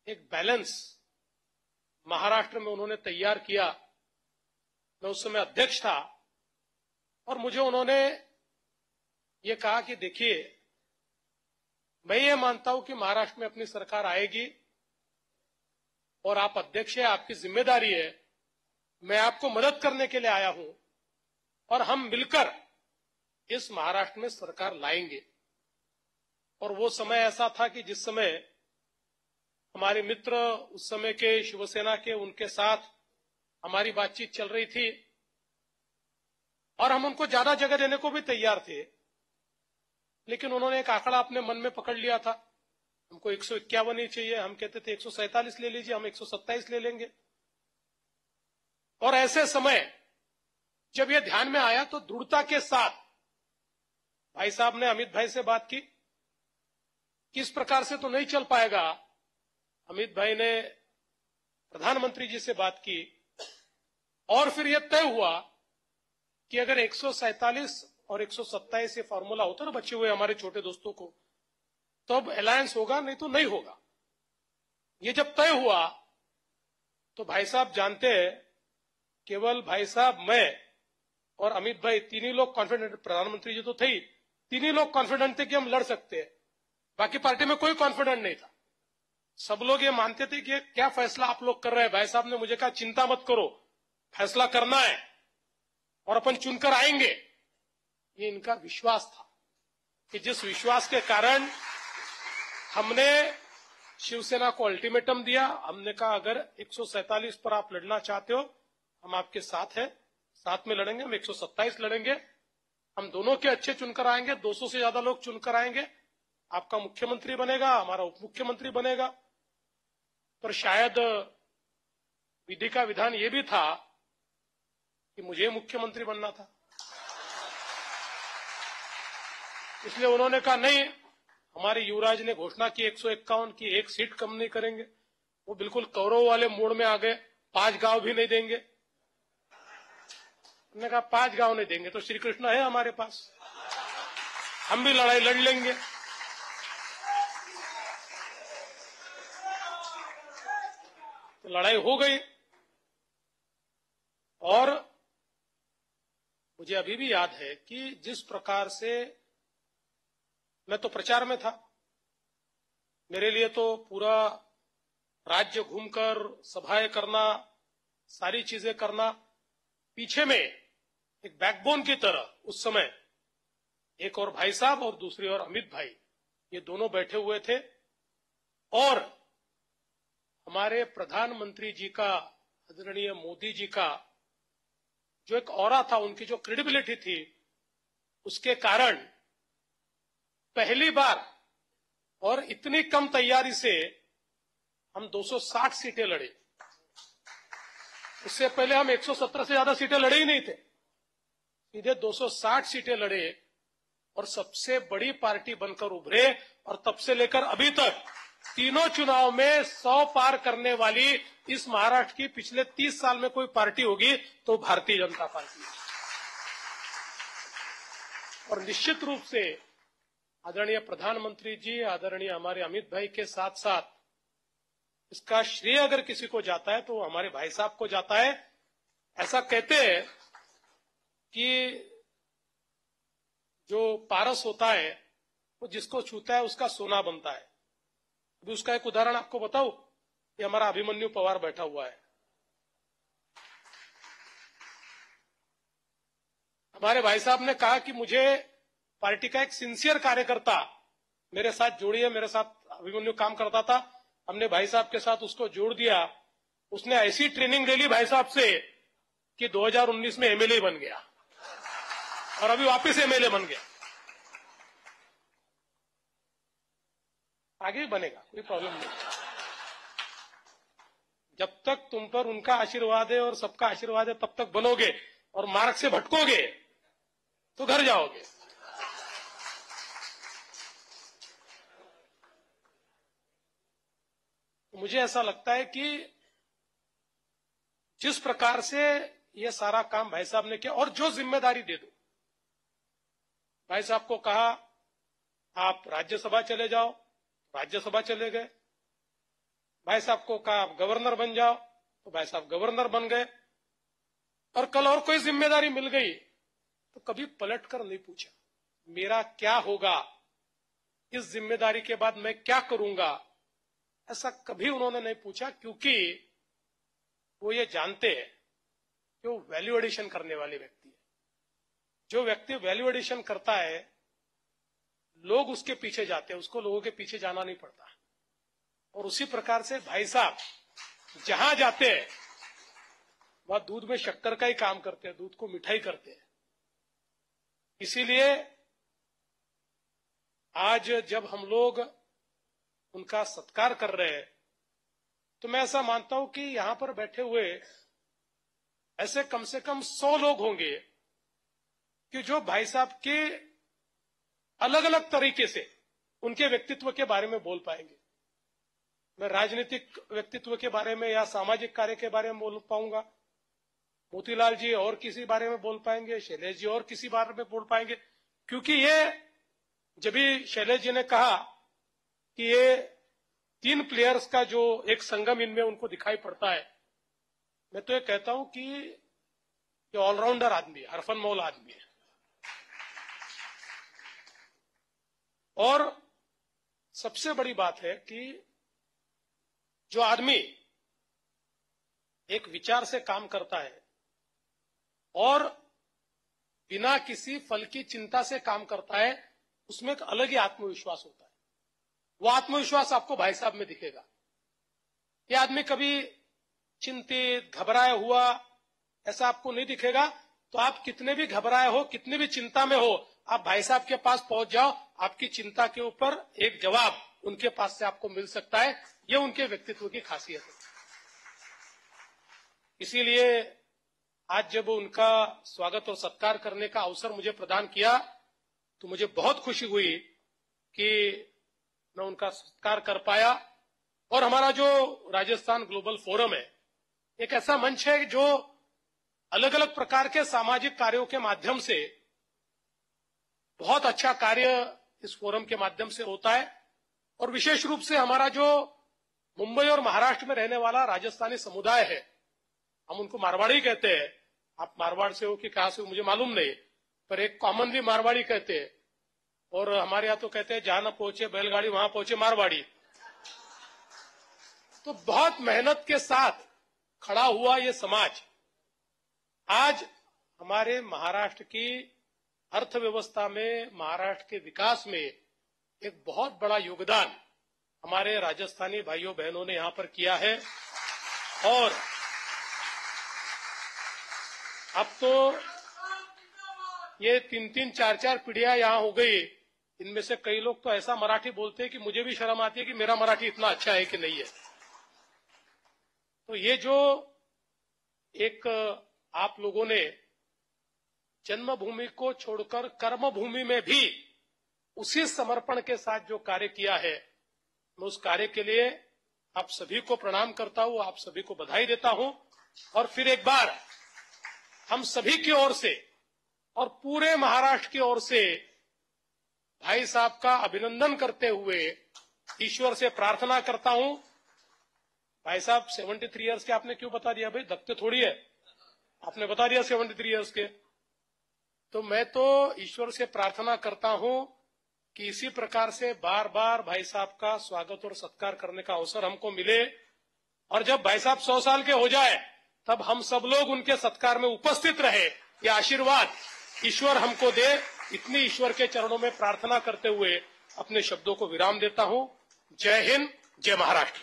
एक बैलेंस महाराष्ट्र में उन्होंने तैयार किया। मैं उस समय अध्यक्ष था और मुझे उन्होंने ये कहा कि देखिए, मैं ये मानता हूं कि महाराष्ट्र में अपनी सरकार आएगी और आप अध्यक्ष हैं, आपकी जिम्मेदारी है, मैं आपको मदद करने के लिए आया हूं और हम मिलकर इस महाराष्ट्र में सरकार लाएंगे। और वो समय ऐसा था कि जिस समय हमारे मित्र उस समय के शिवसेना के, उनके साथ हमारी बातचीत चल रही थी और हम उनको ज्यादा जगह देने को भी तैयार थे, लेकिन उन्होंने एक आंकड़ा अपने मन में पकड़ लिया था। हमको 151 ही चाहिए, हम कहते थे 147 ले लीजिए, हम 127 ले लेंगे। और ऐसे समय जब यह ध्यान में आया तो दृढ़ता के साथ भाई साहब ने अमित भाई से बात की। किस प्रकार से तो नहीं चल पाएगा। अमित भाई ने प्रधानमंत्री जी से बात की और फिर यह तय हुआ कि अगर 147 और 127 ये फॉर्मूला होता ना बचे हुए हमारे छोटे दोस्तों को, तो अब अलायंस होगा, नहीं तो नहीं होगा। ये जब तय हुआ तो भाई साहब जानते हैं, केवल भाई साहब, मैं और अमित भाई तीन ही लोग कॉन्फिडेंट, प्रधानमंत्री जी तो थे ही, तीन ही लोग कॉन्फिडेंट थे कि हम लड़ सकते हैं। बाकी पार्टी में कोई कॉन्फिडेंट नहीं था। सब लोग ये मानते थे कि क्या फैसला आप लोग कर रहे हैं। भाई साहब ने मुझे कहा चिंता मत करो, फैसला करना है और अपन चुनकर आएंगे। ये इनका विश्वास था कि जिस विश्वास के कारण हमने शिवसेना को अल्टीमेटम दिया। हमने कहा अगर 147 पर आप लड़ना चाहते हो, हम आपके साथ हैं, साथ में लड़ेंगे। हम 127 लड़ेंगे, हम दोनों के अच्छे चुनकर आएंगे, 200 से ज्यादा लोग चुनकर आएंगे। आपका मुख्यमंत्री बनेगा, हमारा उप मुख्यमंत्री बनेगा। पर शायद विधि का विधान ये भी था कि मुझे मुख्यमंत्री बनना था, इसलिए उन्होंने कहा नहीं, हमारे युवराज ने घोषणा की 151 की, एक सीट कम नहीं करेंगे। वो बिल्कुल कौरव वाले मोड़ में आ गए, 5 गांव भी नहीं देंगे। उन्होंने कहा 5 गांव नहीं देंगे तो श्री कृष्ण है हमारे पास, हम भी लड़ाई लड़ लेंगे। तो लड़ाई हो गई और मुझे अभी भी याद है कि जिस प्रकार से मैं तो प्रचार में था, मेरे लिए तो पूरा राज्य घूमकर सभाएं करना, सारी चीजें करना, पीछे में एक बैकबोन की तरह उस समय एक और भाई साहब और दूसरी ओर अमित भाई, ये दोनों बैठे हुए थे। और हमारे प्रधानमंत्री जी का, आदरणीय मोदी जी का जो एक ऑरा था, उनकी जो क्रेडिबिलिटी थी, उसके कारण पहली बार और इतनी कम तैयारी से हम 260 सीटें लड़े। उससे पहले हम 117 से ज्यादा सीटें लड़े ही नहीं थे, सीधे 260 सीटें लड़े और सबसे बड़ी पार्टी बनकर उभरे। और तब से लेकर अभी तक तीनों चुनाव में 100 पार करने वाली इस महाराष्ट्र की पिछले 30 साल में कोई पार्टी होगी तो भारतीय जनता पार्टी है। और निश्चित रूप से आदरणीय प्रधानमंत्री जी, आदरणीय हमारे अमित भाई के साथ साथ इसका श्रेय अगर किसी को जाता है तो हमारे भाई साहब को जाता है। ऐसा कहते हैं कि जो पारस होता है वो जिसको छूता है उसका सोना बनता है। अभी उसका एक उदाहरण आपको बताऊं, ये हमारा अभिमन्यु पवार बैठा हुआ है। हमारे भाई साहब ने कहा कि मुझे पार्टी का एक सिंसियर कार्यकर्ता मेरे साथ जोड़िए। मेरे साथ अभिमन्यु काम करता था, हमने भाई साहब के साथ उसको जोड़ दिया। उसने ऐसी ट्रेनिंग ले ली भाई साहब से कि 2019 में एमएलए बन गया और अभी वापस एमएलए बन गया। आगे भी बनेगा, कोई प्रॉब्लम नहीं। जब तक तुम पर उनका आशीर्वाद है और सबका आशीर्वाद है तब तक बनोगे, और मार्ग से भटकोगे तो घर जाओगे। मुझे ऐसा लगता है कि जिस प्रकार से ये सारा काम भाई साहब ने किया, और जो जिम्मेदारी दे दो, भाई साहब को कहा आप राज्यसभा चले जाओ, राज्यसभा चले गए। भाई साहब को कहा आप गवर्नर बन जाओ, तो भाई साहब गवर्नर बन गए। और कल और कोई जिम्मेदारी मिल गई तो कभी पलटकर नहीं पूछा मेरा क्या होगा, इस जिम्मेदारी के बाद मैं क्या करूंगा, ऐसा कभी उन्होंने नहीं पूछा, क्योंकि वो ये जानते हैं कि वो वैल्यू एडिशन करने वाले व्यक्ति है। जो व्यक्ति वैल्यू एडिशन करता है लोग उसके पीछे जाते हैं, उसको लोगों के पीछे जाना नहीं पड़ता। और उसी प्रकार से भाई साहब जहां जाते हैं वह दूध में शक्कर का ही काम करते हैं, दूध को मिठाई करते हैं। इसीलिए आज जब हम लोग उनका सत्कार कर रहे हैं तो मैं ऐसा मानता हूं कि यहां पर बैठे हुए ऐसे कम से कम 100 लोग होंगे कि जो भाई साहब के अलग अलग तरीके से उनके व्यक्तित्व के बारे में बोल पाएंगे। मैं राजनीतिक व्यक्तित्व के बारे में या सामाजिक कार्य के बारे में बोल पाऊंगा, मोतीलाल जी और किसी बारे में बोल पाएंगे, शैलेश जी और किसी बारे में बोल पाएंगे। क्योंकि ये जब भी शैलेश जी ने कहा कि ये 3 प्लेयर्स का जो एक संगम इनमें उनको दिखाई पड़ता है, मैं तो ये कहता हूं कि ये ऑलराउंडर आदमी है, हरफन मौल आदमी है। और सबसे बड़ी बात है कि जो आदमी एक विचार से काम करता है और बिना किसी फल की चिंता से काम करता है, उसमें एक अलग ही आत्मविश्वास होता है। वो आत्मविश्वास आपको भाई साहब में दिखेगा। ये आदमी कभी चिंतित घबराया हुआ ऐसा आपको नहीं दिखेगा। तो आप कितने भी घबराए हो, कितने भी चिंता में हो, आप भाई साहब के पास पहुंच जाओ, आपकी चिंता के ऊपर एक जवाब उनके पास से आपको मिल सकता है। ये उनके व्यक्तित्व की खासियत है। इसीलिए आज जब उनका स्वागत और सत्कार करने का अवसर मुझे प्रदान किया तो मुझे बहुत खुशी हुई कि मैं उनका सत्कार कर पाया। और हमारा जो राजस्थान ग्लोबल फोरम है एक ऐसा मंच है जो अलग अलग प्रकार के सामाजिक कार्यों के माध्यम से बहुत अच्छा कार्य इस फोरम के माध्यम से होता है। और विशेष रूप से हमारा जो मुंबई और महाराष्ट्र में रहने वाला राजस्थानी समुदाय है, हम उनको मारवाड़ी कहते हैं। आप मारवाड़ से हो कि कहां से हो मुझे मालूम नहीं, पर एक कॉमनली मारवाड़ी कहते हैं। और हमारे यहां तो कहते हैं जहां न पहुंचे बैलगाड़ी वहां पहुंचे मारवाड़ी। तो बहुत मेहनत के साथ खड़ा हुआ ये समाज आज हमारे महाराष्ट्र की अर्थव्यवस्था में, महाराष्ट्र के विकास में एक बहुत बड़ा योगदान हमारे राजस्थानी भाइयों बहनों ने यहां पर किया है। और अब तो ये 3-3, 4-4 पीढ़ियां यहां हो गई। इनमें से कई लोग तो ऐसा मराठी बोलते हैं कि मुझे भी शर्म आती है कि मेरा मराठी इतना अच्छा है कि नहीं है। तो ये जो एक आप लोगों ने जन्मभूमि को छोड़कर कर्मभूमि में भी उसी समर्पण के साथ जो कार्य किया है, मैं उस कार्य के लिए आप सभी को प्रणाम करता हूं, आप सभी को बधाई देता हूं। और फिर एक बार हम सभी की ओर से और पूरे महाराष्ट्र की ओर से भाई साहब का अभिनंदन करते हुए ईश्वर से प्रार्थना करता हूं। भाई साहब 73 इयर्स के आपने क्यों बता दिया भाई, दबते थोड़ी है, आपने बता दिया 73 इयर्स के। तो मैं तो ईश्वर से प्रार्थना करता हूं कि इसी प्रकार से बार बार भाई साहब का स्वागत और सत्कार करने का अवसर हमको मिले। और जब भाई साहब 100 साल के हो जाए तब हम सब लोग उनके सत्कार में उपस्थित रहे, ये आशीर्वाद ईश्वर हमको दे। इतनी ईश्वर के चरणों में प्रार्थना करते हुए अपने शब्दों को विराम देता हूं। जय हिंद, जय महाराष्ट्र।